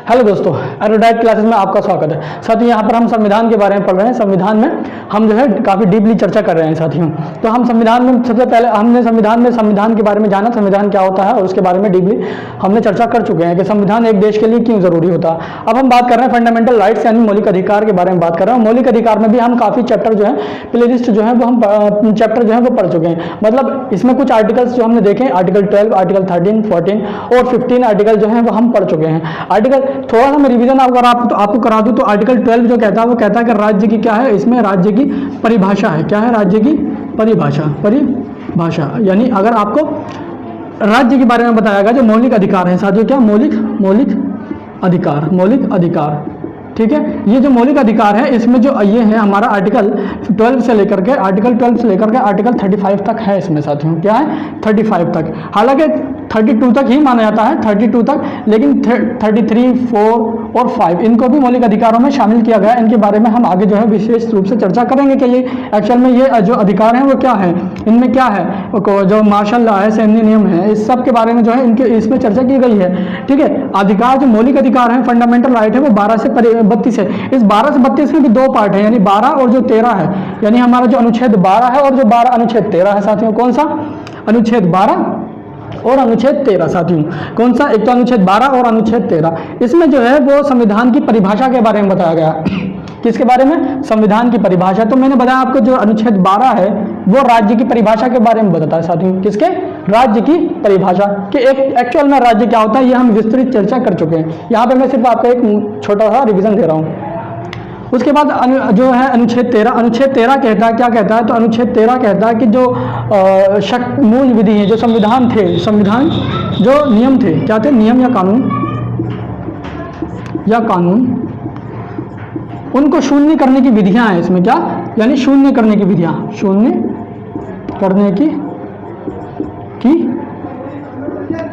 Hello दोस्तों, एरोडाइट classes में आपका स्वागत है। साथियों, यहाँ पर हम संविधान के बारे में पढ़ रहे हैं। संविधान में हम जो है काफ़ी डीपली चर्चा कर रहे हैं साथियों। तो हम संविधान में सबसे पहले हमने संविधान के बारे में जाना, संविधान क्या होता है और उसके बारे में डीपली हमने चर्चा कर चुके हैं कि संविधान एक देश के लिए क्यों ज़रूरी होता है। अब हम बात कर रहे हैं फंडामेंटल राइट्स यानी मौलिक अधिकार के बारे में बात कर रहे हैं। मौलिक अधिकार में भी हम काफ़ी चैप्टर जो है प्ले लिस्ट जो है वो हम चैप्टर जो है वो पढ़ चुके हैं। मतलब इसमें कुछ आर्टिकल्स जो हमने देखे, आर्टिकल 12, आर्टिकल 13, 14 और 15 आर्टिकल जो है वो हम पढ़ चुके हैं। आर्टिकल थोड़ा सा मैं रिवीजन अगर आपको करा दूं तो आर्टिकल 12 जो कहता है वो कहता है कि राज्य की क्या है, इसमें राज्य की परिभाषा है। क्या है? राज्य की परिभाषा यानी अगर आपको राज्य के बारे में बताया गया जो मौलिक अधिकार है साथियों, क्या मौलिक अधिकार। ठीक है, ये जो मौलिक अधिकार है इसमें जो ये है हमारा आर्टिकल 12 से लेकर के आर्टिकल 35 तक है इसमें साथियों। क्या है? 35 तक। हालांकि 32 तक ही माना जाता है, 32 तक, लेकिन 33, 4 और 5 इनको भी मौलिक अधिकारों में शामिल किया गया है। इनके बारे में हम आगे जो है विशेष रूप से चर्चा करेंगे कि ये एक्चुअल में ये जो अधिकार हैं वो क्या है, इनमें क्या है, जो मार्शल लॉ है, सैन्य नियम है, इस सब के बारे में जो है इनके इसमें चर्चा की गई है। ठीक है, अधिकार जो मौलिक अधिकार है, फंडामेंटल राइट है, वो 12 से 32 है। इस 12 से 32 में भी दो पार्ट है, यानी 12 और जो 13 है, यानी हमारा जो अनुच्छेद 12 है और जो 12 अनुच्छेद 13 है साथियों। कौन सा? अनुच्छेद 12 और अनुच्छेद 13 साथियों। कौन सा? एक तो अनुच्छेद 12 और अनुच्छेद 13। इसमें जो है वो संविधान की परिभाषा के बारे में बताया गया। किसके बारे में? संविधान की परिभाषा। तो मैंने बताया आपको जो अनुच्छेद 12 है वो राज्य की परिभाषा के बारे में बताता है साथियों। किसके? राज्य की परिभाषा कि एक एक्चुअल में राज्य क्या होता है, ये हम विस्तृत चर्चा कर चुके हैं। यहाँ पे मैं सिर्फ आपको एक छोटा सा रिवीजन दे रहा हूँ। उसके बाद जो है अनुच्छेद 13 कहता है, क्या कहता है? तो अनुच्छेद 13 कहता है कि जो मूल विधि है, जो संविधान जो नियम थे, क्या थे? नियम या कानून, उनको शून्य करने की विधियां हैं इसमें। क्या? यानी शून्य करने की विधियां,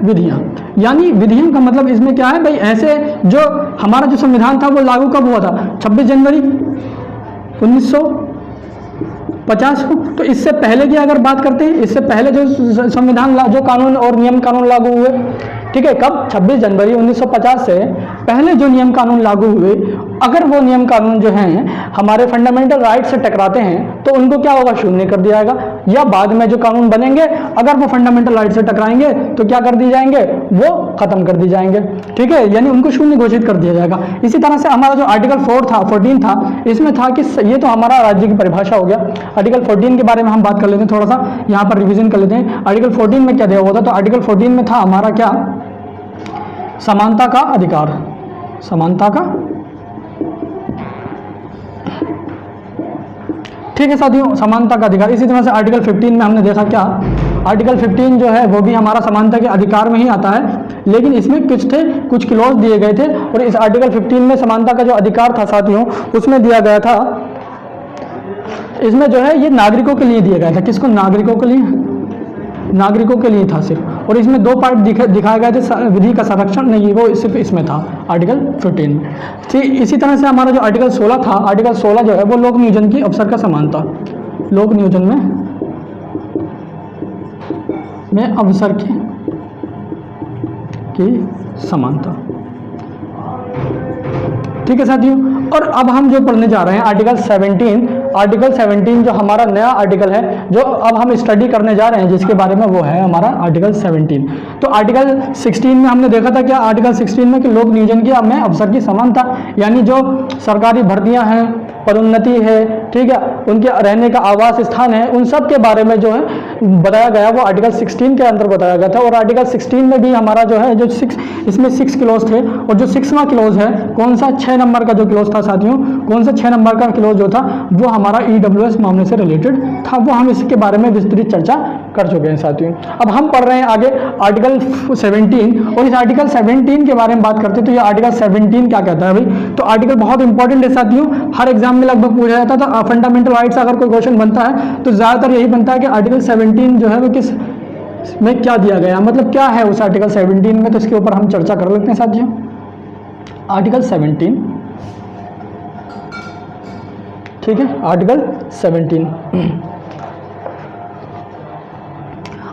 विधियां। यानी विधियों का मतलब इसमें क्या है भाई, ऐसे जो हमारा जो संविधान था वो लागू कब हुआ था? 26 जनवरी 1950 को। तो इससे पहले की अगर बात करते हैं, इससे पहले जो संविधान जो कानून और नियम कानून लागू हुए, ठीक है, कब? 26 जनवरी 1950 से पहले जो नियम कानून लागू हुए, अगर वो नियम कानून जो हैं हमारे फंडामेंटल राइट से टकराते हैं तो उनको क्या होगा? शून्य कर दिया जाएगा। या बाद में जो कानून बनेंगे अगर वो फंडामेंटल राइट से टकराएंगे तो क्या कर दिए जाएंगे? वो खत्म कर दिए जाएंगे। ठीक है, यानी उनको शून्य घोषित कर दिया जाएगा। इसी तरह से हमारा जो आर्टिकल 14 था, इसमें था कि ये तो हमारा राज्य की परिभाषा हो गया। आर्टिकल 14 के बारे में हम बात कर लेते हैं, थोड़ा सा यहाँ पर रिविजन कर लेते हैं। आर्टिकल 14 में क्या दिया हुआ था? तो आर्टिकल 14 में था हमारा क्या? समानता का अधिकार। ठीक है साथियों, समानता का अधिकार। इसी तरह से आर्टिकल 15 में हमने देखा क्या? आर्टिकल 15 जो है वो भी हमारा समानता के अधिकार में ही आता है, लेकिन इसमें कुछ क्लॉज दिए गए थे। और इस आर्टिकल 15 में समानता का जो अधिकार था साथियों, उसमें दिया गया था, इसमें जो है ये नागरिकों के लिए दिया गया था। किसको? नागरिकों के लिए था सिर्फ। और इसमें दो पार्ट दिखाए गए थे, विधि का संरक्षण नहीं, वो सिर्फ इसमें था आर्टिकल 15 में। ठीक इसी तरह से हमारा जो आर्टिकल 16 था, आर्टिकल 16 जो है वो लोक नियोजन की अवसर का समानता, लोक नियोजन में अवसर की समानता। ठीक है साथियों, और अब हम जो पढ़ने जा रहे हैं आर्टिकल 17 जो हमारा नया आर्टिकल है, जो अब हम स्टडी करने जा रहे हैं, जिसके बारे में वो है हमारा आर्टिकल 17। तो आर्टिकल 16 में हमने देखा था क्या? आर्टिकल 16 में कि लोक नियोजन की में अवसर की समानता, यानी जो सरकारी भर्तियां हैं, पदोन्नति है, ठीक है, उनके रहने का आवास स्थान है, उन सब के बारे में जो है बताया गया, वो आर्टिकल 16 के अंदर बताया गया था। और आर्टिकल 16 में भी हमारा जो है जो इसमें 6 क्लॉज थे, और जो 6वां क्लॉज है कौन सा? 6 नंबर का जो क्लॉज था साथियों, कौन सा? 6 नंबर का क्लॉज जो था वो हमारा EWS मामले से रिलेटेड था। वो हम इसके बारे में विस्तृत चर्चा कर चुके हैं साथियों। अब हम पढ़ रहे हैं आगे आर्टिकल 17, और इस आर्टिकल 17 के बारे में बात करते हैं। तो ये आर्टिकल 17 क्या कहता है भाई? तो आर्टिकल बहुत इंपॉर्टेंट है साथियों, हर एग्जाम में लगभग पूछा जाता था। फंडामेंटल राइट्स अगर कोई क्वेश्चन बनता है तो ज्यादातर यही बनता है कि आर्टिकल 17 जो है वो किस में क्या दिया गया, मतलब क्या है उस आर्टिकल 17 में। तो इसके ऊपर हम चर्चा कर लेते हैं साथियों। आर्टिकल 17, ठीक है, आर्टिकल 17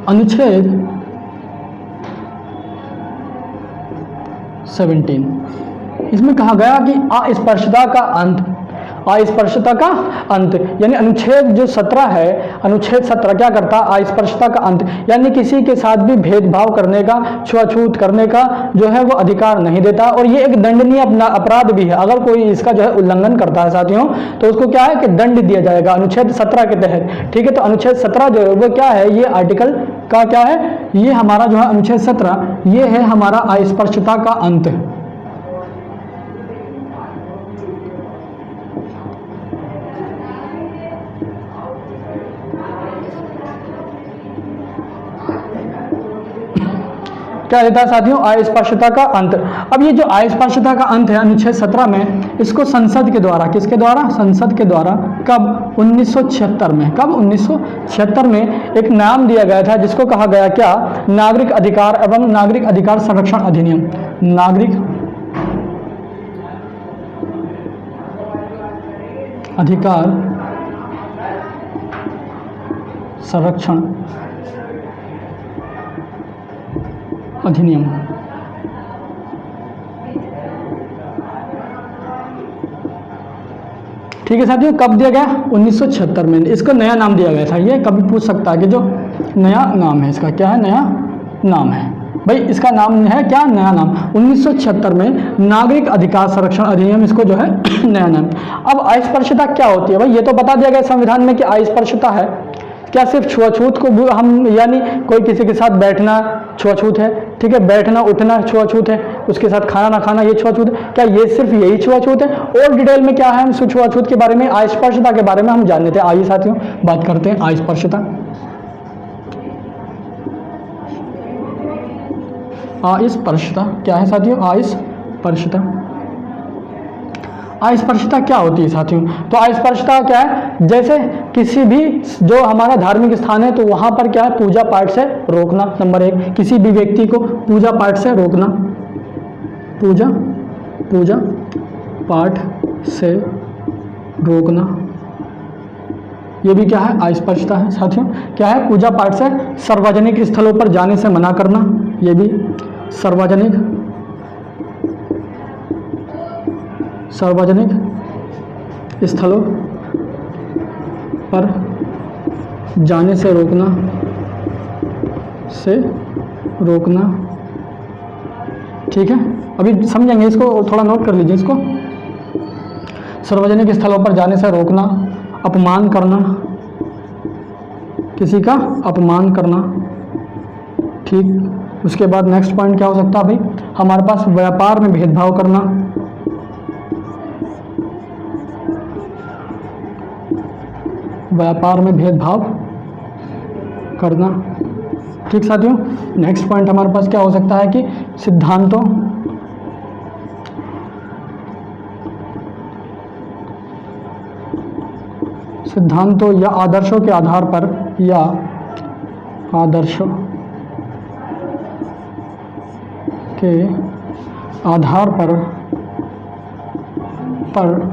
अनुच्छेद 17 इसमें कहा गया कि अस्पृश्यता का अंत, अस्पृश्यता का अंत, यानी अनुच्छेद जो 17 है, अनुच्छेद 17 क्या करता है, अस्पृश्यता का अंत, यानी किसी के साथ भी भेदभाव करने का, छुआछूत करने का जो है वो अधिकार नहीं देता। और ये एक दंडनीय अपराध भी है, अगर कोई इसका जो है उल्लंघन करता है साथियों तो उसको क्या है कि दंड दिया जाएगा अनुच्छेद 17 के तहत। ठीक है, तो अनुच्छेद 17 जो है वो क्या है, ये आर्टिकल का क्या है, ये हमारा जो है अनुच्छेद 17 ये है हमारा अस्पृश्यता का अंत। क्या देता है साथियों, अस्पृश्यता का अंत। अब ये जो अस्पृश्यता का अंत है अनुच्छेद 17 में, इसको संसद के द्वारा, किसके द्वारा, संसद के द्वारा, कब, 1976 में, कब, 1976 में एक नाम दिया गया था जिसको कहा गया क्या, नागरिक अधिकार एवं नागरिक अधिकार संरक्षण अधिनियम, नागरिक अधिकार संरक्षण अधिनियम। ठीक है साथियों, कब दिया गया, 1976 में। इसका नया नाम दिया गया था, ये कभी पूछ सकता है कि जो नया नाम है इसका क्या है, नया नाम है भाई, इसका नाम है क्या, नया नाम, 1976 में नागरिक अधिकार संरक्षण अधिनियम, इसको जो है नया नाम। अब अस्पृश्यता क्या होती है भाई, ये तो बता दिया गया संविधान में कि अस्पृश्यता है क्या, सिर्फ छुआछूत को हम, यानी कोई किसी के साथ बैठना छुआछूत है, ठीक है, बैठना उठना छुआछूत है, उसके साथ खाना ना खाना ये छुआछूत है, क्या ये सिर्फ यही छुआछूत है? और डिटेल में क्या है, हम छुआछूत के बारे में, अस्पृश्यता के बारे में हम जान लेते हैं। आइए साथियों बात करते हैं अस्पृश्यता। अस्पृश्यता क्या है साथियों, अस्पृश्यता, अस्पृश्यता क्या होती है साथियों, तो अस्पृश्यता क्या है, जैसे किसी भी जो हमारा धार्मिक स्थान है तो वहाँ पर क्या है, पूजा पाठ से रोकना, नंबर 1, किसी भी व्यक्ति को पूजा पाठ से रोकना, पूजा पाठ से रोकना, ये भी क्या है, अस्पृश्यता है साथियों। क्या है, पूजा पाठ से, सार्वजनिक स्थलों पर जाने से मना करना, ये भी सार्वजनिक स्थलों पर जाने से रोकना, ठीक है, अभी समझेंगे इसको, थोड़ा नोट कर लीजिए इसको। सार्वजनिक स्थलों पर जाने से रोकना, अपमान करना, किसी का अपमान करना, ठीक। उसके बाद नेक्स्ट पॉइंट क्या हो सकता है भाई, हमारे पास व्यापार में भेदभाव करना, व्यापार में भेदभाव करना, ठीक साथियों। नेक्स्ट पॉइंट हमारे पास क्या हो सकता है कि सिद्धांतों या आदर्शों के आधार पर, या आदर्शों के आधार पर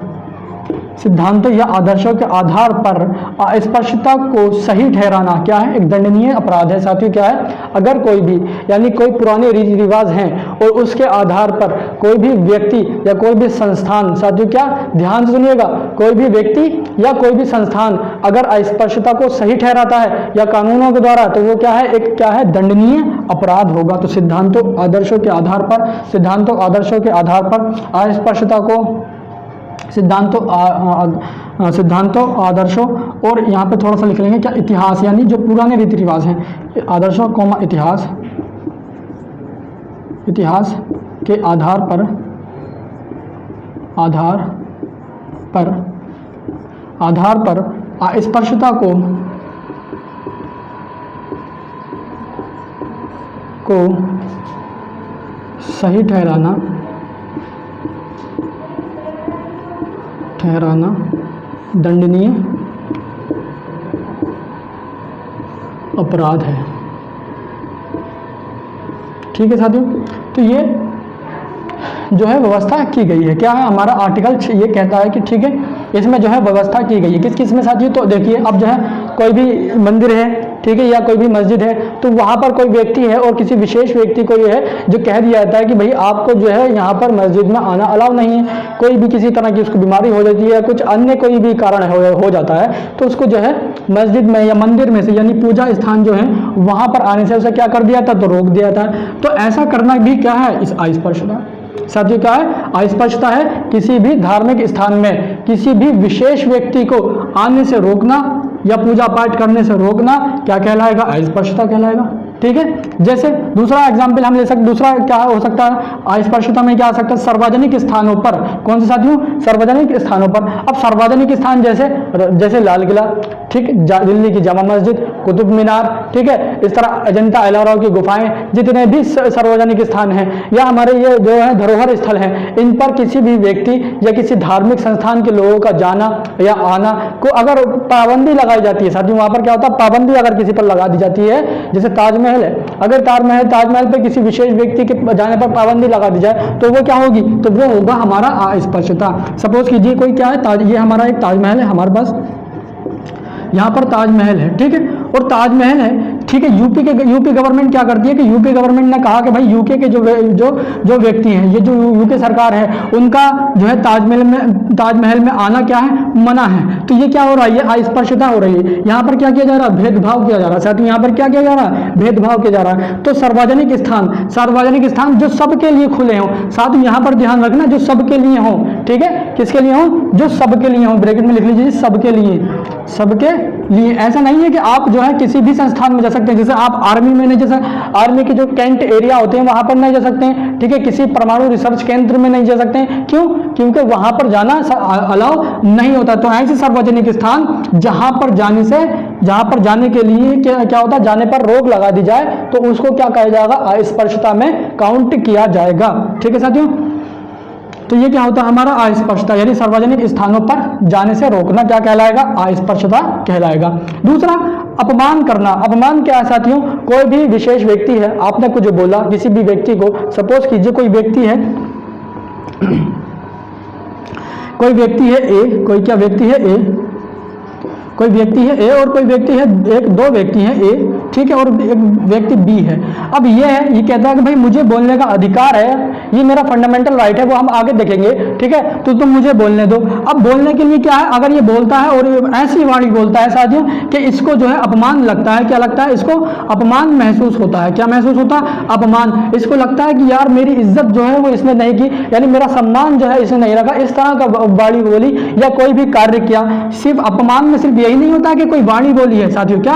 सिद्धांतों या आदर्शों के आधार पर अस्पृश्यता को सही ठहराना क्या है, एक दंडनीय अपराध है साथियों। क्या है, अगर कोई भी, यानी कोई पुराने रीति रिवाज हैं और उसके आधार पर कोई भी व्यक्ति या कोई भी संस्थान, साथियों क्या, ध्यान से सुनिएगा, कोई भी व्यक्ति या कोई भी संस्थान अगर अस्पृश्यता को सही ठहराता है या कानूनों के द्वारा, तो वो क्या है, एक क्या है, दंडनीय अपराध होगा। तो सिद्धांतों आदर्शों के आधार पर, अस्पृश्यता को सिद्धांतों आदर्शों, और यहाँ पे थोड़ा सा लिख लेंगे क्या, इतिहास, यानी जो पुराने रीति रिवाज हैं, आदर्शों कौमा इतिहास के आधार पर अस्पृश्यता को सही ठहराना दंडनीय अपराध है, ठीक है साथियों। तो ये जो है व्यवस्था की गई है, क्या है, हमारा आर्टिकल ये कहता है कि ठीक है, इसमें जो है व्यवस्था की गई है, किस किस में साथियों, तो देखिए अब जो है कोई भी मंदिर है ठीक है, या कोई भी मस्जिद है, तो वहाँ पर कोई व्यक्ति है और किसी विशेष व्यक्ति को ये है जो कह दिया जाता है कि भाई आपको जो है यहाँ पर मस्जिद में आना अलाउ नहीं है, कोई भी किसी तरह की उसको बीमारी हो जाती है, कुछ अन्य कोई भी कारण हो जाता है, तो उसको जो है मस्जिद में या मंदिर में से यानी पूजा स्थान जो है वहाँ पर आने से उसे क्या कर दिया था, तो रोक दिया था। तो ऐसा करना भी क्या है, इस अस्पृश्यता। साथियों क्या है, अस्पृश्यता है किसी भी धार्मिक स्थान में किसी भी विशेष व्यक्ति को आने से रोकना या पूजा पाठ करने से रोकना क्या कहलाएगा, अस्पृश्यता कहलाएगा। ठीक है, जैसे दूसरा एग्जाम्पल हम ले सकते, दूसरा क्या हो सकता है अस्पृश्यता में, क्या आ सकता है, सार्वजनिक स्थानों पर। कौन से साथियों, सार्वजनिक स्थानों पर। अब सार्वजनिक स्थान जैसे लाल किला, ठीक, दिल्ली की जामा मस्जिद, कुतुब मीनार, ठीक है, इस तरह अजंता एलोरा की गुफाएं, जितने भी सार्वजनिक स्थान हैं या हमारे ये जो है धरोहर स्थल हैं, इन पर किसी भी व्यक्ति या किसी धार्मिक संस्थान के लोगों का जाना या आना को अगर पाबंदी लगाई जाती है साथियों, वहां पर क्या होता है, पाबंदी अगर किसी पर लगा दी जाती है, जैसे ताजमहल है, अगर ताजमहल पे किसी विशेष व्यक्ति के जाने पर पाबंदी लगा दी जाए तो वो क्या होगी, तो वो होगा हमारा अस्पृश्यता। सपोज कीजिए कोई क्या है, ये हमारा एक ताजमहल है, हमारे पास यहाँ पर ताजमहल है, ठीक है, और ताजमहल है, ठीक है, यूपी गवर्नमेंट क्या करती है कि यूपी गवर्नमेंट ने कहा कि भाई यूके के जो व्यक्ति हैं, ये जो यूके सरकार है, उनका जो है ताजमहल में आना क्या है, मना है। तो ये क्या हो रहा है, ये अस्पृश्यता हो रही है। यहाँ पर क्या किया जा रहा है, भेदभाव किया जा रहा है साथियों, यहाँ पर क्या किया जा रहा है, भेदभाव किया जा रहा है। तो सार्वजनिक स्थान जो सबके लिए खुले हों, साथियों यहाँ पर ध्यान रखना, जो सबके लिए हों, ठीक है, किसके लिए हों, जो सबके लिए हों, ब्रैकेट में लिख लीजिए, सबके लिए। ऐसा नहीं है कि आप जो है किसी भी संस्थान में जा सकते हैं, जैसे आप आर्मी में नहीं, जैसे आर्मी के जो कैंट एरिया होते हैं वहां पर नहीं जा सकते हैं, ठीक है, किसी परमाणु रिसर्च केंद्र में नहीं जा सकते हैं। क्यों, क्योंकि वहां पर जाना अलाउ नहीं होता। तो ऐसे सार्वजनिक स्थान जहां पर जाने के लिए क्या होता है, जाने पर रोक लगा दी जाए तो उसको क्या कहा जाएगा, अस्पृश्यता में काउंट किया जाएगा। ठीक है साथियों, तो ये क्या होता है, हमारा अस्पृश्यता, यानी सार्वजनिक स्थानों पर जाने से रोकना क्या कहलाएगा, अस्पृश्यता कहलाएगा। दूसरा, अपमान करना। अपमान क्या है साथियों, कोई भी विशेष व्यक्ति है, आपने कुछ बोला किसी भी व्यक्ति को, सपोज कीजिए कोई व्यक्ति है ए, कोई क्या व्यक्ति है ए, कोई व्यक्ति है ए और कोई व्यक्ति है, दो व्यक्ति हैं ए, ठीक है, और एक व्यक्ति बी है। अब ये कहता है कि भाई मुझे बोलने का अधिकार है, ये मेरा फंडामेंटल राइट है, वो हम आगे देखेंगे, ठीक है, तो तुम मुझे बोलने दो। अब बोलने के लिए क्या है, अगर ये बोलता है और ऐसी वाणी बोलता है साथियों कि इसको जो है अपमान लगता है, क्या लगता है, इसको अपमान महसूस होता है। क्या महसूस होता है, अपमान। इसको लगता है कि यार मेरी इज्जत जो है वो इसने नहीं की, यानी मेरा सम्मान जो है इसने नहीं रखा, इस तरह का वाणी बोली या कोई भी कार्य किया। सिर्फ अपमान में सिर्फ यही नहीं होता कि कोई वाणी बोली है साथियों, क्या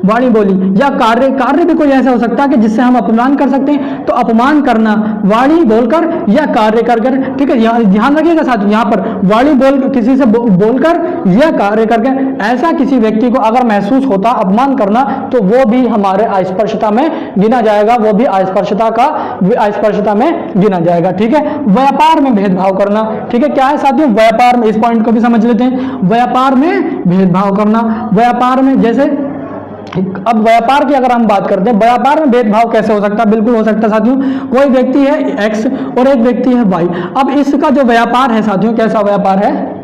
वाणी बोली या कार्य भी कोई ऐसा हो सकता है कि जिससे हम अपमान कर सकते हैं। तो अपमान करना वाणी बोलकर या कार्य कर, ठीक है, ध्यान रखिएगा साथियों, यहाँ पर वाणी किसी से बोलकर या कार्य करके ऐसा किसी व्यक्ति को अगर महसूस होता अपमान करना, तो वो भी हमारे अस्पृश्यता में गिना जाएगा, वो भी अस्पृश्यता में गिना जाएगा। ठीक है, व्यापार में भेदभाव करना। ठीक है, क्या है साथियों, व्यापार में, इस पॉइंट को भी समझ लेते हैं, व्यापार में भेदभाव करना। व्यापार में जैसे, अब व्यापार की अगर हम बात करते हैं, व्यापार में भेदभाव कैसे हो सकता है, बिल्कुल हो सकता है साथियों। कोई व्यक्ति है एक्स और एक व्यक्ति है वाई। अब इसका जो व्यापार है साथियों, कैसा व्यापार है,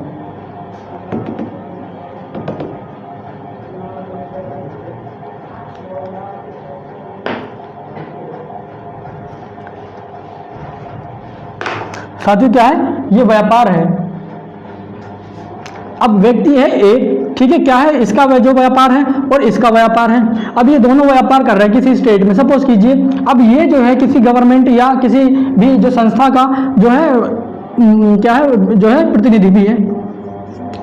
साथियों क्या है, ये व्यापार है। अब व्यक्ति है ए, ठीक है, क्या है, इसका जो व्यापार है और इसका व्यापार है। अब ये दोनों व्यापार कर रहे हैं किसी स्टेट में, सपोज कीजिए। अब ये जो है किसी गवर्नमेंट या किसी भी जो संस्था का जो है क्या है, जो है प्रतिनिधि भी है,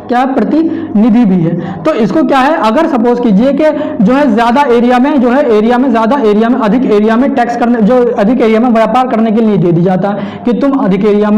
क्या प्रतिनिधि भी है। तो इसको क्या है, अगर सपोज कीजिए कि जो है ज्यादा एरिया में, जो है अधिक एरिया में टैक्स करने, जो अधिक एरिया में व्यापार करने के लिए दे दी जाता है कि तुम अधिक एरिया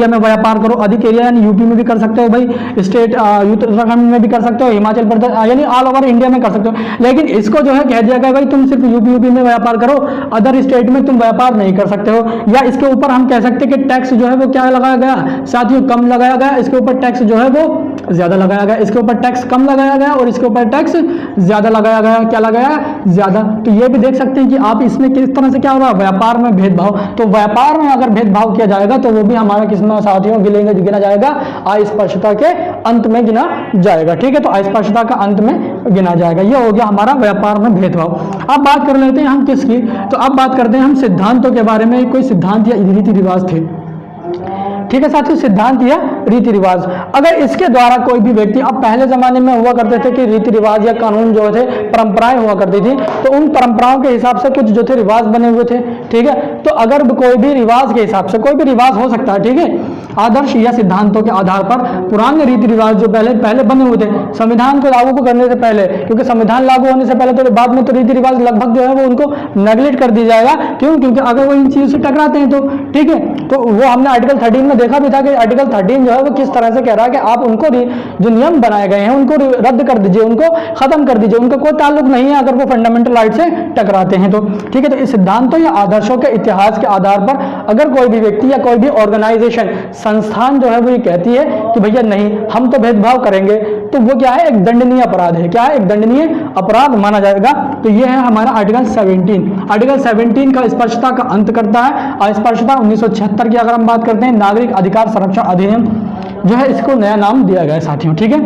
में व्यापार करो। अधिक एरिया यानी यूपी में भी कर सकते हो भाई, स्टेट उत्तराखंड में भी कर सकते हो, हिमाचल प्रदेश यानी ऑल ओवर इंडिया में कर सकते हो। लेकिन इसको जो है कह दिया गया भाई तुम सिर्फ यूपी में व्यापार करो, अदर स्टेट में तुम व्यापार नहीं कर सकते हो। या इसके ऊपर हम कह सकते हैं कि टैक्स जो है वो क्या लगाया गया साथियों, कम लगाया गया। इसके ऊपर टैक्स जो है वो ज़्यादा लगाया गया, इसके ऊपर टैक्स कम लगाया गया और इसके ऊपर टैक्स ज़्यादा लगाया गया। क्या लगाया? ज़्यादा। तो ये भी देख सकते हैं कि आप इसमें किस तरह से क्या हो रहा है, व्यापार में भेदभाव। तो व्यापार में अगर भेदभाव किया जाएगा तो वो भी हमारा किसमें साथियों गिना जाएगा, अस्पृश्यता के अंत में गिना जाएगा। ठीक है, तो अस्पृश्यता का अंत में गिना जाएगा। ये हो गया हमारा व्यापार में भेदभाव। अब बात कर लेते हैं हम किसकी, तो अब बात करते हैं हम सिद्धांतों के बारे में। कोई सिद्धांत या रीति रिवाज थे। ठीक है साथियों, सिद्धांत या रीति रिवाज, अगर इसके द्वारा कोई भी व्यक्ति, अब पहले जमाने में हुआ करते थे कि रीति रिवाज या कानून जो थे, परंपराएं हुआ करती थी, तो उन परंपराओं के हिसाब से कुछ जो थे रिवाज बने हुए थे। ठीक है, तो अगर कोई भी रिवाज के हिसाब से कोई भी रिवाज हो सकता है। ठीक है, आदर्श या सिद्धांतों के आधार पर पुराने रीति रिवाज जो पहले बने हुए थे संविधान को लागू करने से पहले, क्योंकि संविधान लागू होने से पहले तो बाद में तो रीति रिवाज लगभग जो है वो उनको नेगलेक्ट कर दिया जाएगा। क्यों? क्योंकि अगर वो इन चीजों से टकराते हैं तो। ठीक है, तो वो हमने आर्टिकल 13 में देखा भी था कि आर्टिकल 13 जो है वो किस तरह से कह रहा है कि आप उनको जो नियम बनाए गए हैं उनको रद्द कर दीजिए, उनको खत्म कर दीजिए, उनका कोई ताल्लुक नहीं है अगर वो फंडामेंटल राइट से टकराते हैं तो। ठीक है, तो इस सिद्धांतों या आदर्शों के इतिहास के आधार पर अगर कोई भी व्यक्ति या कोई भी ऑर्गेनाइजेशन, संस्थान जो है वो ये कहती है कि भैया नहीं हम तो भेदभाव करेंगे, तो वो क्या है, एक दंडनीय अपराध है। क्या है? एक दंडनीय अपराध माना जाएगा। तो ये है हमारा आर्टिकल 17। आर्टिकल 17 का स्पर्शता का अंत करता है। अस्पृश्यता 1976 की अगर हम बात करते हैं, नागरिक अधिकार संरक्षण अधिनियम जो है इसको नया नाम दिया गया है साथियों। ठीक है,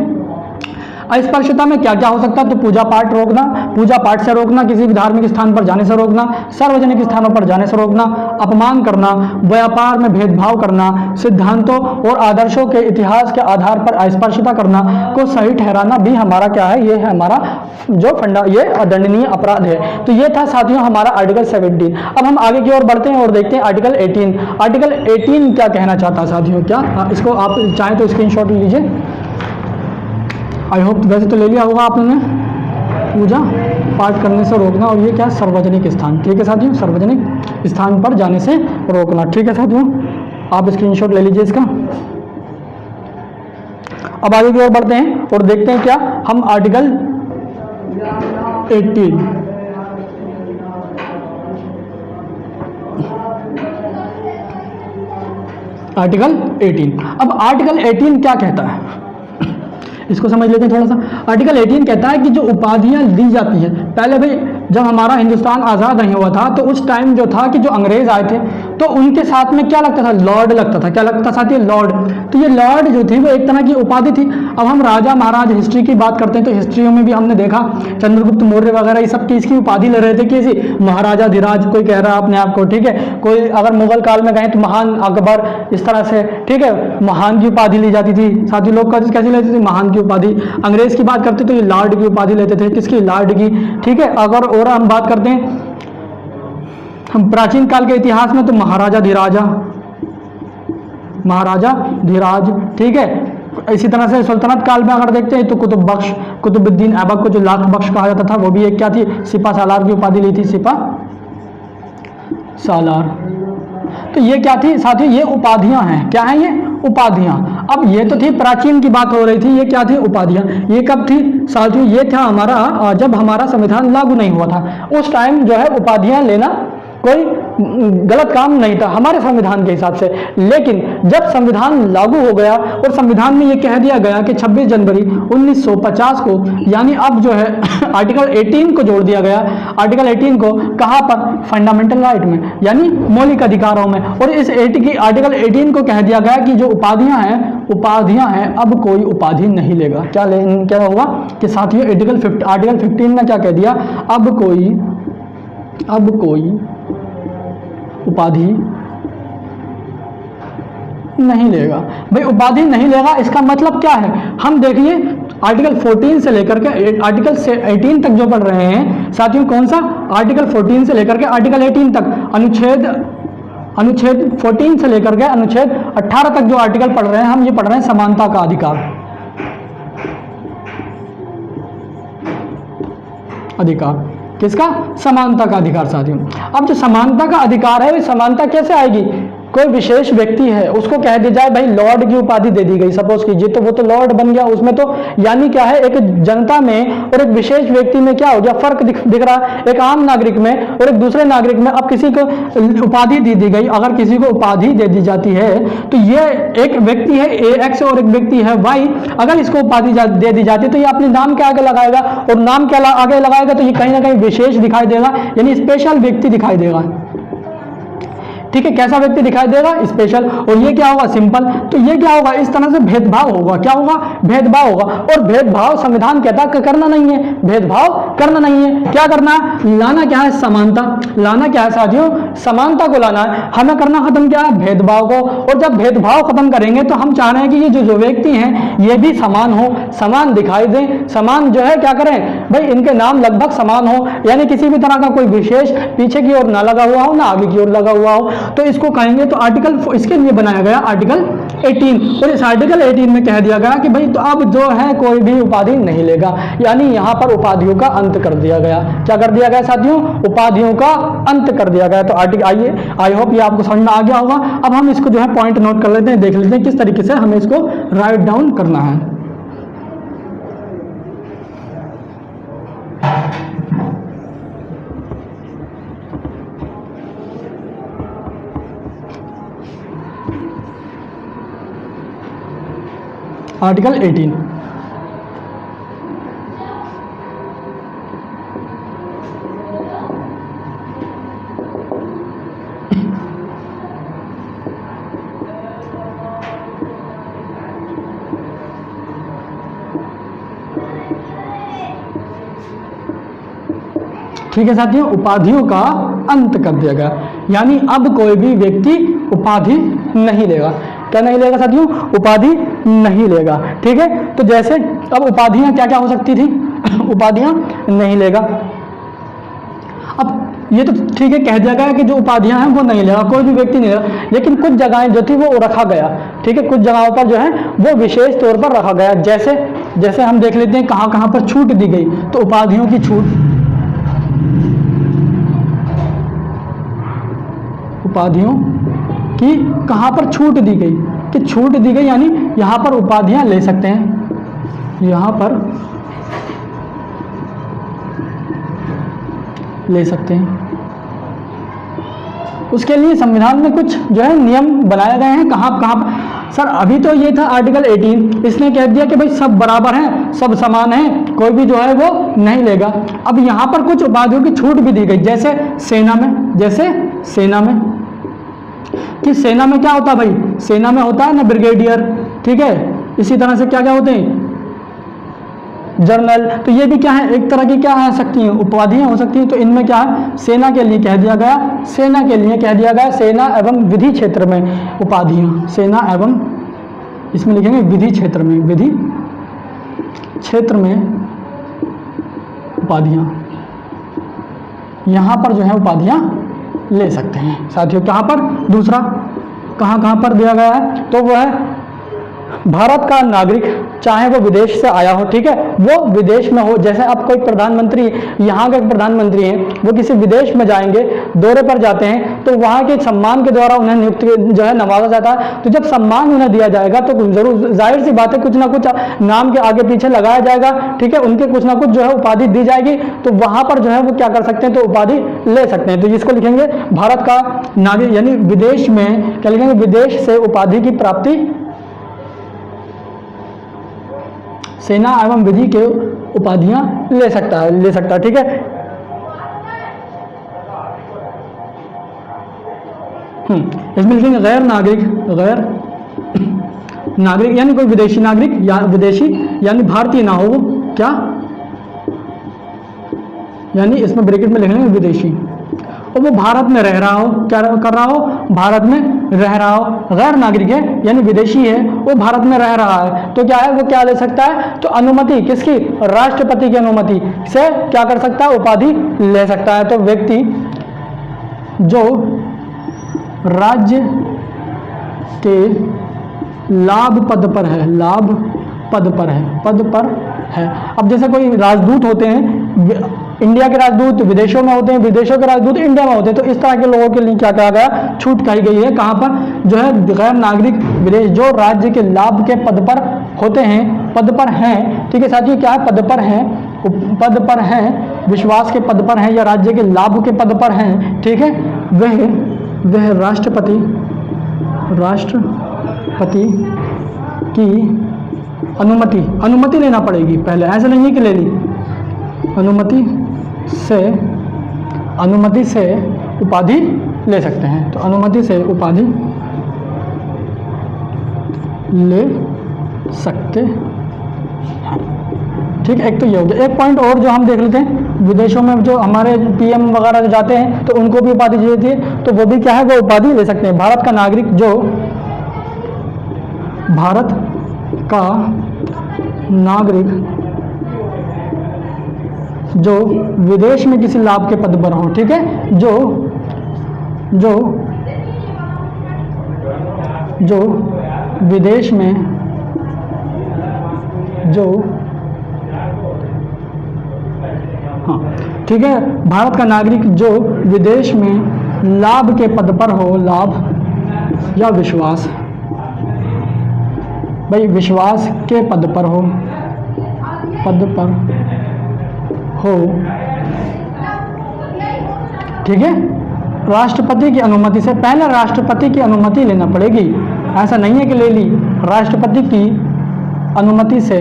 अस्पृश्यता में क्या क्या हो सकता है, तो पूजा पाठ रोकना, पूजा पाठ से रोकना, किसी भी धार्मिक स्थान पर जाने से रोकना, सार्वजनिक स्थानों पर जाने से रोकना, अपमान करना, व्यापार में भेदभाव करना, सिद्धांतों और आदर्शों के इतिहास के आधार पर अस्पृश्यता करना को सही ठहराना भी हमारा क्या है, ये है हमारा जो ये दंडनीय अपराध है। तो ये था साथियों हमारा आर्टिकल 17। अब हम आगे की ओर बढ़ते हैं और देखते हैं आर्टिकल 18। आर्टिकल 18 क्या कहना चाहता है साथियों, क्या इसको आप चाहें तो स्क्रीनशॉट लीजिए। आई होप वैसे तो ले लिया होगा आप लोगों ने, पूजा पाठ करने से रोकना, और ये क्या है, सार्वजनिक स्थान। ठीक है साथियों, सार्वजनिक स्थान पर जाने से रोकना। ठीक है साथियों, आप स्क्रीनशॉट ले लीजिए इसका। अब आगे की ओर बढ़ते हैं और देखते हैं क्या हम आर्टिकल 18 आर्टिकल 18। अब आर्टिकल 18 क्या कहता है इसको समझ लेते हैं थोड़ा सा। आर्टिकल 18 कहता है कि जो उपाधियां दी जाती है, पहले भाई जब हमारा हिंदुस्तान आज़ाद नहीं हुआ था तो उस टाइम जो था कि जो अंग्रेज आए थे तो उनके साथ में क्या लगता था, लॉर्ड लगता था। क्या लगता था लॉर्ड। तो ये लॉर्ड जो थी वो एक तरह की उपाधि थी। अब हम राजा महाराज हिस्ट्री की बात करते हैं तो हिस्ट्रियों में भी हमने देखा चंद्रगुप्त मौर्य वगैरह ये सब की इसकी उपाधि ले रहे थे कि महाराजा धीराज कोई कह रहा है अपने आप को। ठीक है, कोई अगर मुगल काल में गए तो महान अकबर, इस तरह से। ठीक है, महान की उपाधि ली जाती थी। साथी लोग कैसे लेते थे, महान की उपाधि। अंग्रेज की बात करते तो ये लॉर्ड की उपाधि लेते थे। किसकी, लॉर्ड की। ठीक है, अगर और हम बात करते हैं हम प्राचीन काल के इतिहास में तो महाराजा धीराज। ठीक है, इसी तरह से सल्तनत काल में अगर देखते हैं तो कुतुबुद्दीन ऐबक को जो लाख बख्श कहा जाता था वो भी एक क्या थी, सिपा सालार की उपाधि ली थी, सिपा सालार। तो ये क्या थी साथियों, ये उपाधियां हैं। क्या हैं ये, उपाधियां। अब ये तो थी प्राचीन की बात हो रही थी, ये क्या थी, उपाधियां। ये कब थी साथियों, ये था हमारा जब हमारा संविधान लागू नहीं हुआ था उस टाइम जो है उपाधियां लेना कोई गलत काम नहीं था हमारे संविधान के हिसाब से। लेकिन जब संविधान लागू हो गया और संविधान में ये कह दिया गया कि 26 जनवरी 1950 को, यानी अब जो है आर्टिकल 18 को जोड़ दिया गया। आर्टिकल 18 को कहाँ पर, फंडामेंटल राइट में, यानी मौलिक अधिकारों में। और इस आर्टिकल 18 को कह दिया गया कि जो उपाधियां हैं अब कोई उपाधि नहीं लेगा। क्या हुआ कि साथियों आर्टिकल 15 ने क्या कह दिया, अब कोई उपाधि नहीं लेगा। भाई उपाधि नहीं लेगा इसका मतलब क्या है, हम देखिए आर्टिकल 14 से लेकर के आर्टिकल 18 तक जो पढ़ रहे हैं साथियों, कौन सा, आर्टिकल 14 से लेकर के आर्टिकल 18 तक, अनुच्छेद 14 से लेकर के अनुच्छेद 18 तक जो आर्टिकल पढ़ रहे हैं हम, ये पढ़ रहे हैं समानता का अधिकार। किसका, समानता का अधिकार साथियों। अब जो समानता का अधिकार है, समानता कैसे आएगी, कोई विशेष व्यक्ति है उसको कह दी जाए भाई लॉर्ड की उपाधि दे दी गई, सपोज कीजिए, तो वो तो लॉर्ड बन गया, उसमें तो यानी क्या है, एक जनता में और एक विशेष व्यक्ति में क्या हो गया, फर्क दिख रहा है, एक आम नागरिक में और एक दूसरे नागरिक में। अब किसी को उपाधि दी गई, अगर किसी को उपाधि दे दी जाती है तो ये एक व्यक्ति है एक्स और एक व्यक्ति है वाई, अगर इसको उपाधि दे दी जाती है तो ये अपने नाम के आगे लगाएगा, और नाम के आगे लगाएगा तो ये कहीं ना कहीं विशेष दिखाई देगा, यानी स्पेशल व्यक्ति दिखाई देगा। ठीक है, कैसा व्यक्ति दिखाई देगा, स्पेशल। और ये क्या होगा, सिंपल। तो ये क्या होगा, इस तरह से भेदभाव होगा, क्या होगा, भेदभाव होगा। और भेदभाव संविधान कहता है करना नहीं है, भेदभाव करना नहीं है। क्या करना है, लाना क्या है, समानता। लाना क्या है साथियों, समानता को लाना है। हमें करना खत्म क्या है, भेदभाव को। और जब भेदभाव खत्म करेंगे तो हम चाह रहे हैं कि ये जो व्यक्ति हैं ये भी समान हो, समान दिखाई दें, समान जो है क्या करें भाई, इनके नाम लगभग समान हो, यानी किसी भी तरह का कोई विशेष पीछे की ओर ना लगा हुआ हो, ना आगे की ओर लगा हुआ हो, तो इसको कहेंगे। तो आर्टिकल इसके लिए बनाया गया आर्टिकल 18, और इस आर्टिकल 18 में कह दिया गया कि भाई तो अब जो है कोई भी उपाधि नहीं लेगा, यानी यहां पर उपाधियों का अंत कर दिया गया। क्या कर दिया गया साथियों, उपाधियों का अंत कर दिया गया। तो आर्टिकल आइए, आई होप ये आपको समझ में आ गया होगा। अब हम इसको जो है पॉइंट नोट कर लेते हैं, देख लेते हैं किस तरीके से हमें इसको राइट डाउन करना है। आर्टिकल 18, ठीक है साथियों, उपाधियों का अंत कर दिया गया, यानी अब कोई भी व्यक्ति उपाधि नहीं लेगा। क्या नहीं लेगा साथियों, उपाधि नहीं लेगा। ठीक है, तो जैसे अब उपाधियां क्या क्या हो सकती थी, उपाधियां नहीं लेगा। अब ये तो ठीक है, कह दिया गया कि जो उपाधियां हैं वो नहीं लेगा, कोई भी व्यक्ति नहीं लेगा, लेकिन कुछ जगहें जो थी वो रखा गया। ठीक है, कुछ जगहों पर जो है वो विशेष तौर पर रखा गया। जैसे जैसे हम देख लेते हैं कहाँ कहाँ पर छूट दी गई, तो उपाधियों की छूट, उपाधियों की कहां पर छूट दी गई, कि छूट दी गई यानी यहां पर उपाधियां ले सकते हैं, यहां पर ले सकते हैं। उसके लिए संविधान में कुछ जो है नियम बनाए गए हैं। कहां कहां सर, अभी तो ये था आर्टिकल 18, इसने कह दिया कि भाई सब बराबर हैं, सब समान हैं, कोई भी जो है वो नहीं लेगा। अब यहां पर कुछ उपाधियों की छूट भी दी गई, जैसे सेना में, जैसे सेना में, कि सेना में क्या होता है भाई, सेना में होता है ना ब्रिगेडियर। ठीक है, इसी तरह से क्या क्या होते हैं, जनरल। तो ये भी क्या है, एक तरह की क्या है सकती हैं, उपाधियां हो सकती हैं। तो इनमें क्या है, सेना के लिए कह दिया गया, सेना के लिए कह दिया गया, सेना एवं विधि क्षेत्र में उपाधियां, सेना एवं, इसमें लिखेंगे विधि क्षेत्र में, विधि क्षेत्र में उपाधियां, यहां पर जो है उपाधियां ले सकते हैं साथियों। कहां पर, दूसरा कहां पर दिया गया है, तो वो है भारत का नागरिक, चाहे वो विदेश से आया हो, ठीक है, वो विदेश में हो। जैसे अब कोई प्रधानमंत्री, यहाँ के प्रधानमंत्री हैं, वो किसी विदेश में जाएंगे, दौरे पर जाते हैं, तो वहाँ के सम्मान के द्वारा उन्हें नियुक्त जो है नवाजा जाता है। तो जब सम्मान उन्हें दिया जाएगा तो जरूर जाहिर सी बात है कुछ ना कुछ नाम के आगे पीछे लगाया जाएगा। ठीक है, उनके कुछ ना कुछ जो है उपाधि दी जाएगी, तो वहाँ पर जो है वो क्या कर सकते हैं, तो उपाधि ले सकते हैं। तो जिसको लिखेंगे भारत का नागरिक, यानी विदेश में क्या लिखेंगे, विदेश से उपाधि की प्राप्ति, सेना एवं विधि के उपाधियां ले सकता है। ठीक है, इसमें लिखेंगे गैर नागरिक, गैर नागरिक यानी कोई विदेशी नागरिक या विदेशी यानी भारतीय ना हो, क्या यानी इसमें ब्रैकेट में लिखेंगे विदेशी, और वो भारत में रह रहा हो, क्या कर रहा हो, भारत में रह रहा हो। गैर नागरिक है यानी विदेशी है, वो भारत में रह रहा है, तो क्या है, वो क्या ले सकता है, तो अनुमति किसकी, राष्ट्रपति की अनुमति से क्या कर सकता है, उपाधि ले सकता है। तो व्यक्ति जो राज्य के लाभ पद पर है, लाभ पद पर है, पद पर है। अब जैसे कोई राजदूत होते हैं, इंडिया के राजदूत विदेशों में होते हैं, विदेशों के राजदूत इंडिया में होते हैं। तो इस तरह के लोगों के लिए क्या कहा गया, छूट कही गई है। कहाँ पर, जो है गैर नागरिक विदेश जो राज्य के लाभ के पद पर होते हैं, पद पर हैं, ठीक है साथियों, क्या है, पद पर हैं, पद पर हैं, विश्वास के पद पर हैं या राज्य के लाभ के पद पर हैं, ठीक है, वह राष्ट्रपति की अनुमति लेना पड़ेगी पहले, ऐसा नहीं है कि ले ली, अनुमति से उपाधि ले सकते हैं। तो अनुमति से उपाधि ले सकते हैं, ठीक है। एक तो ये हो गया। एक पॉइंट और जो हम देख लेते हैं, विदेशों में जो हमारे पीएम वगैरह जो जाते हैं तो उनको भी उपाधि दी जाती है, तो वो भी क्या है, वो उपाधि ले सकते हैं। भारत का नागरिक जो विदेश में किसी लाभ के पद पर हो, ठीक है, जो विदेश में ठीक है, भारत का नागरिक जो विदेश में लाभ के पद पर हो, लाभ या विश्वास, भाई विश्वास के पद पर हो, ठीक है, राष्ट्रपति की अनुमति से, पहले राष्ट्रपति की अनुमति लेना पड़ेगी, ऐसा नहीं है कि ले ली, राष्ट्रपति की अनुमति से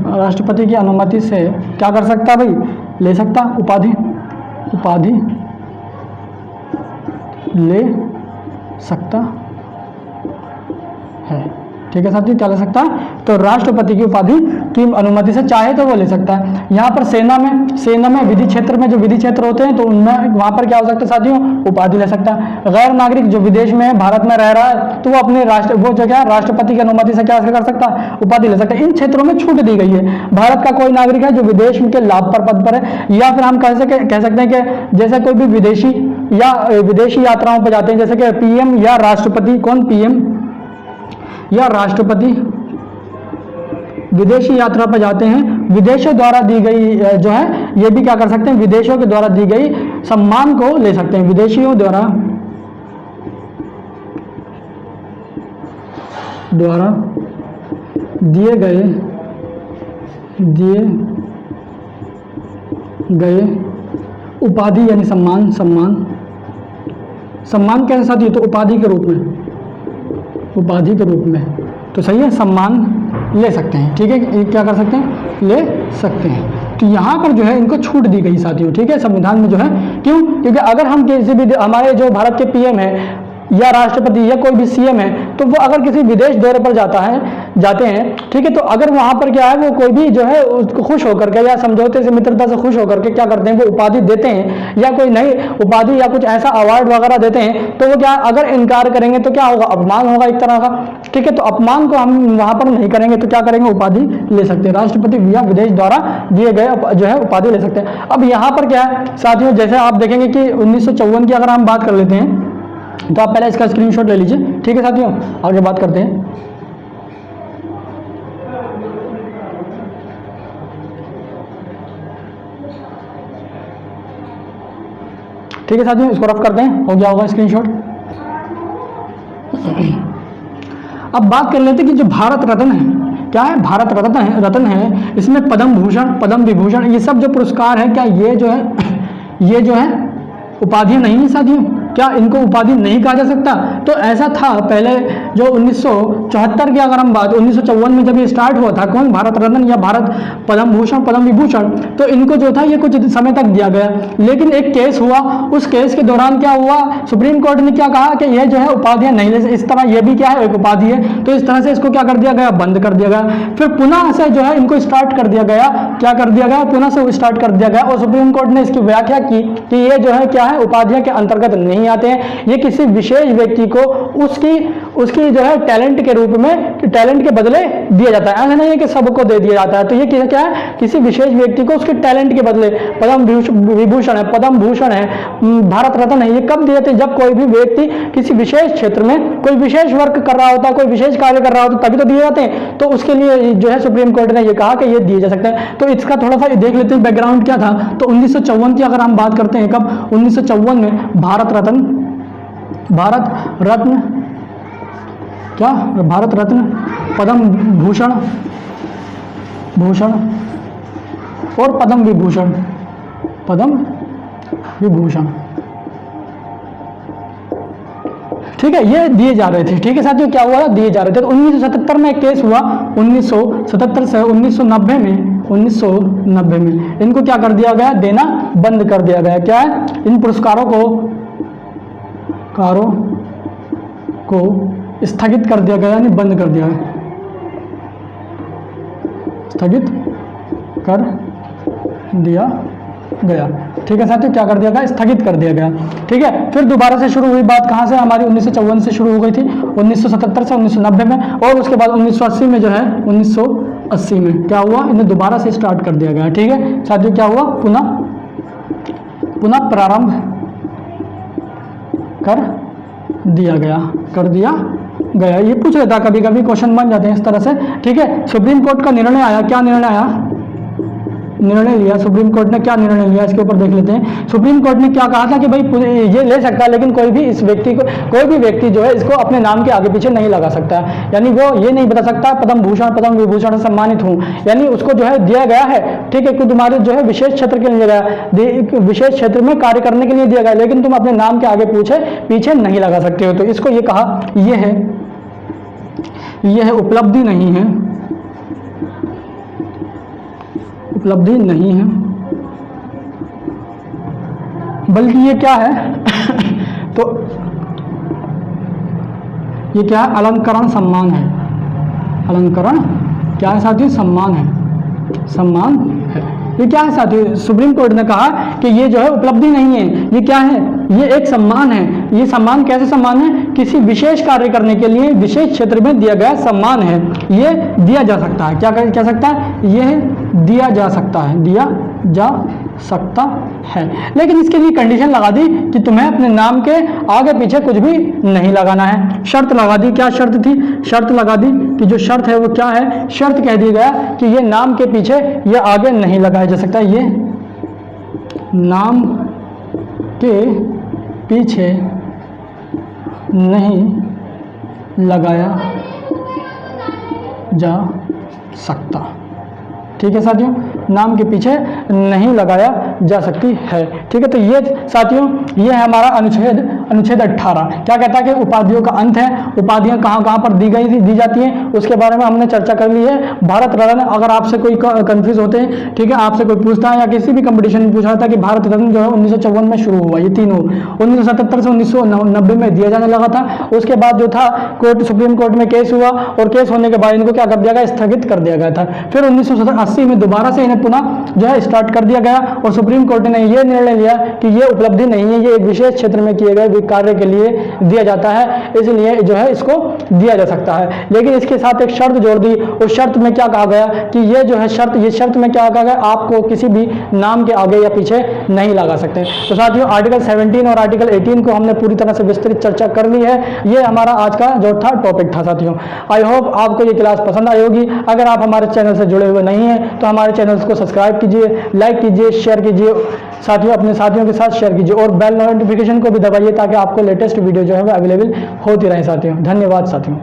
राष्ट्रपति की अनुमति से क्या कर सकता भाई, ले सकता, उपाधि ले सकता है, ठीक है साथियों, क्या ले सकता है, तो राष्ट्रपति की उपाधि की अनुमति से चाहे तो वो ले सकता है। यहाँ पर सेना में विधि क्षेत्र में जो विधि क्षेत्र होते हैं तो उनमें वहाँ पर क्या हो सकता है साथियों, उपाधि ले सकता है। गैर नागरिक जो विदेश में है, भारत में रह रहा है, तो वो अपने वो जगह राष्ट्रपति की अनुमति से क्या कर सकता है, उपाधि ले सकता है। इन क्षेत्रों में छूट दी गई है। भारत का कोई नागरिक है जो विदेश के लाभ पर पद पर है, या फिर हम कह सकते हैं कि जैसे कोई भी विदेशी यात्राओं पर जाते हैं, जैसे कि पीएम या राष्ट्रपति, कौन, पीएम या राष्ट्रपति विदेशी यात्रा पर जाते हैं, विदेशों द्वारा दी गई जो है, ये भी क्या कर सकते हैं, विदेशों के द्वारा दी गई सम्मान को ले सकते हैं, विदेशियों द्वारा दिए गए उपाधि यानी सम्मान कैसे साथी, तो उपाधि के रूप में, तो सही है, सम्मान ले सकते हैं, ठीक है, क्या कर सकते हैं, ले सकते हैं। तो यहाँ पर जो है इनको छूट दी गई साथियों, ठीक है, संविधान में जो है, क्यों, क्योंकि अगर हम किसी भी हमारे जो भारत के पीएम है या राष्ट्रपति या कोई भी सीएम है, तो वो अगर किसी विदेश दौरे पर जाते हैं, ठीक है, तो अगर वहाँ पर क्या है, वो कोई भी जो है उसको खुश होकर के या समझौते से, मित्रता से खुश होकर के क्या करते हैं, वो उपाधि देते हैं, या कोई नई उपाधि या कुछ ऐसा अवार्ड वगैरह देते हैं, तो वो क्या, अगर इनकार करेंगे तो क्या होगा, अपमान होगा एक तरह का, ठीक है। तो अपमान को हम वहाँ पर नहीं करेंगे तो क्या करेंगे, उपाधि ले सकते हैं, राष्ट्रपति या विदेश द्वारा दिए गए जो है उपाधि ले सकते हैं। अब यहाँ पर क्या है साथियों, जैसे आप देखेंगे कि 1954 की अगर हम बात कर लेते हैं, तो आप पहले इसका स्क्रीनशॉट ले लीजिए, ठीक है साथियों, आगे बात करते हैं। ठीक है साथियों, इसको रफ करते हैं, हो गया होगा स्क्रीनशॉट। अब बात कर लेते हैं कि जो भारत रत्न है, क्या है, भारत रत्न है, इसमें पद्म भूषण, पद्म विभूषण, ये सब जो पुरस्कार है, क्या ये जो है उपाधियां नहीं है साथियों, क्या इनको उपाधि नहीं कहा जा सकता? तो ऐसा था पहले, जो 1974 की अगर हम बात, 1954 में जब ये स्टार्ट हुआ था, कौन, भारत रत्न या भारत पद्म भूषण, पद्म विभूषण, तो इनको जो था ये कुछ समय तक दिया गया। लेकिन एक केस हुआ, उस केस के दौरान क्या हुआ, सुप्रीम कोर्ट ने क्या कहा कि ये जो है उपाधियां नहीं ले, इस तरह ये भी क्या है, एक उपाधि है, तो इस तरह से इसको क्या कर दिया गया, बंद कर दिया गया। फिर पुनः से जो है इनको स्टार्ट कर दिया गया, क्या कर दिया गया, पुनः से स्टार्ट कर दिया गया, और सुप्रीम कोर्ट ने इसकी व्याख्या की कि ये जो है क्या है, उपाधियां के अंतर्गत नहीं नहीं आते हैं। ये किसी विशेष व्यक्ति को उसकी जो है टैलेंट के रूप में, टैलेंट के बदले दिया जाता है। ऐसा नहीं है कि सबको दे दिया जाता है। तो ये क्या है, किसी विशेष व्यक्ति को उसके टैलेंट के बदले पद्म विभूषण है, पद्म भूषण है, भारत रत्न है, ये कब दिए जाते हैं, जब कोई भी व्यक्ति किसी विशेष क्षेत्र में कोई विशेष वर्क कर रहा होता है, कोई विशेष कार्य कर रहा होता है, तभी तो दिए जाते हैं। तो उसके लिए जो है सुप्रीम कोर्ट ने ये कहा कि ये दिए जा सकते हैं। तो इसका थोड़ा सा देख लेते हैं बैकग्राउंड क्या था। तो 1954 की अगर हम बात करते हैं, कब, 1954 में भारत रत्न क्या, भारत रत्न, पद्म भूषण और पद्म विभूषण, ठीक है, ये दिए जा रहे थे। ठीक है साथियों, क्या हुआ, दिए जा रहे थे। तो 1977 में एक केस हुआ, 1977 से 1990 में इनको क्या कर दिया गया, देना बंद कर दिया गया। क्या है, इन पुरस्कारों को स्थगित कर दिया गया, यानी बंद कर दिया, स्थगित कर दिया गया। ठीक है साथियों, क्या कर दिया गया, स्थगित कर दिया गया। ठीक है, फिर दोबारा से शुरू हुई बात, कहाँ से, हमारी 1954 से शुरू हो गई थी, 1977 से 1990 में, और उसके बाद 1980 में जो है, 1980 में क्या हुआ, इन्हें दोबारा से स्टार्ट कर दिया गया। ठीक है साथियों, क्या हुआ, पुनः प्रारंभ कर दिया गया। ये पूछ लेता, कभी कभी क्वेश्चन बन जाते हैं इस तरह से। ठीक है, सुप्रीम कोर्ट का निर्णय आया, क्या निर्णय आया, निर्णय लिया सुप्रीम कोर्ट ने, क्या निर्णय लिया इसके ऊपर देख लेते हैं। सुप्रीम कोर्ट ने क्या कहा था कि भाई ये ले सकता है, लेकिन कोई भी व्यक्ति जो है इसको अपने नाम के आगे पीछे नहीं लगा सकता है। यानी वो ये नहीं बता सकता पद्म भूषण पद्म विभूषण से सम्मानित हूँ, यानी उसको जो है दिया गया है। ठीक है, कि तुम्हारे जो है विशेष क्षेत्र के लिए गया, विशेष क्षेत्र में कार्य करने के लिए दिया गया, लेकिन तुम अपने नाम के आगे पीछे नहीं लगा सकते हो। तो इसको ये कहा, ये है उपलब्धि नहीं है, उपलब्धि नहीं है, बल्कि ये क्या है तो ये क्या है, अलंकरण सम्मान है। अलंकरण क्या है साथियों, सम्मान है। ये क्या है साथियों, सुप्रीम कोर्ट ने कहा कि ये जो है उपलब्धि नहीं है, ये क्या है, ये एक सम्मान है। ये सम्मान कैसे सम्मान है, किसी विशेष कार्य करने के लिए विशेष क्षेत्र में दिया गया सम्मान है। ये दिया जा सकता है, क्या कह सकता है, ये दिया जा सकता है, लेकिन इसके लिए कंडीशन लगा दी कि तुम्हें अपने नाम के आगे पीछे कुछ भी नहीं लगाना है। शर्त लगा दी, क्या शर्त थी, शर्त लगा दी कि जो शर्त है वो क्या है, शर्त कह दिया गया कि ये नाम के पीछे ये आगे नहीं लगाया जा सकता, ये नाम के पीछे नहीं लगाया जा सकता। ठीक है साथियों, नाम के पीछे नहीं लगाया जा सकती है। ठीक है, तो ये साथियों, ये है हमारा अनुच्छेद 18। क्या कहता है कि उपाधियों का अंत है, उपाधियां कहाँ पर दी जाती हैं, उसके बारे में हमने चर्चा कर ली है। भारत रत्न, अगर आपसे कोई कंफ्यूज होते हैं, ठीक है, आपसे कोई पूछता है या किसी भी कंपटीशन में पूछा था कि भारत रत्न जो है 1954 में शुरू हुआ, ये तीनों 1977 से 1990 में दिया जाने लगा था। उसके बाद जो था सुप्रीम कोर्ट में केस हुआ, और केस होने के बाद इनको क्या कर दिया गया, स्थगित कर दिया गया था। फिर 1980 में दोबारा से इन्हें पुनः जो है स्टार्ट कर दिया गया, और सुप्रीम कोर्ट ने यह निर्णय लिया कि ये उपलब्धि नहीं है, ये एक विशेष क्षेत्र में किए गए कार्य के लिए दिया जाता है, इसलिए जो है इसको दिया जा सकता है। लेकिन इसके साथ एक शर्त जोड़ दी, उस शर्त में क्या कहा गया कि ये जो है शर्त में क्या कहा गया, आपको किसी भी नाम के आगे या पीछे नहीं लगा सकते। तो साथियों, आर्टिकल 17 और आर्टिकल 18 को हमने पूरी तरह से विस्तृत चर्चा कर ली है। ये हमारा आज का जो था टॉपिक था साथियों। आई होप आपको ये क्लास पसंद आई होगी। अगर आप हमारे चैनल से जुड़े हुए नहीं हैं तो हमारे चैनल को सब्सक्राइब कीजिए, लाइक कीजिए, शेयर कीजिए, साथियों अपने साथियों के साथ शेयर कीजिए, और बेल नोटिफिकेशन को भी दबाइए ताकि आपको लेटेस्ट वीडियो जो है वो अवेलेबल होती रहे साथियों। धन्यवाद साथियों।